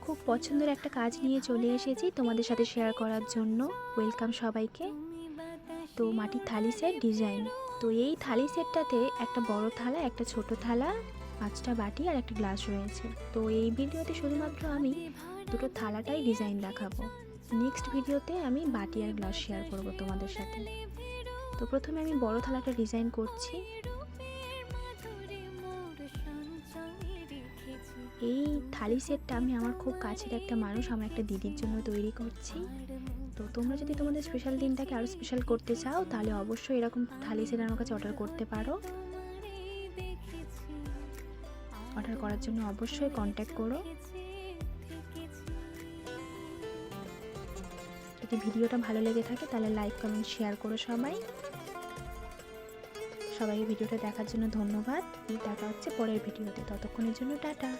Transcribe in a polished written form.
খুব পছন্দের একটা কাজ নিয়ে চলে এসেছি তোমাদের সাথে শেয়ার করার জন্য। ওয়েলকাম সবাইকে। তো মাটির থালি সেট ডিজাইন। তো এই থালি সেটটাতে একটা বড় থালা, একটা ছোট থালা, 5টা বাটি আর একটা গ্লাস রয়েছে। তো এই ভিডিওতে শুধুমাত্র আমি দুটো থালাটাই ডিজাইন দেখাবো। নেক্সট ভিডিওতে আমি বাটি আর গ্লাস শেয়ার করব তোমাদের সাথে। তো প্রথমে আমি বড় থালাটা ডিজাইন করছি। এই থালি সেটটা আমি আমার খুব কাছের একটা মানুষ, আমার একটা দিদির জন্য তৈরি করছি। তো তোমরা যদি তোমাদের স্পেশাল দিনটাকে আরও স্পেশাল করতে চাও তাহলে অবশ্যই এরকম থালি সেট আমার কাছে অর্ডার করতে পারো। অর্ডার করার জন্য অবশ্যই কন্ট্যাক্ট করো। যদি ভিডিওটা ভালো লেগে থাকে তাহলে লাইক, কমেন্ট, শেয়ার করো সবাইকে ভিডিওটা দেখার জন্য ধন্যবাদ। দেখা হচ্ছে পরের ভিডিওতে, ততক্ষণের জন্য টাটা।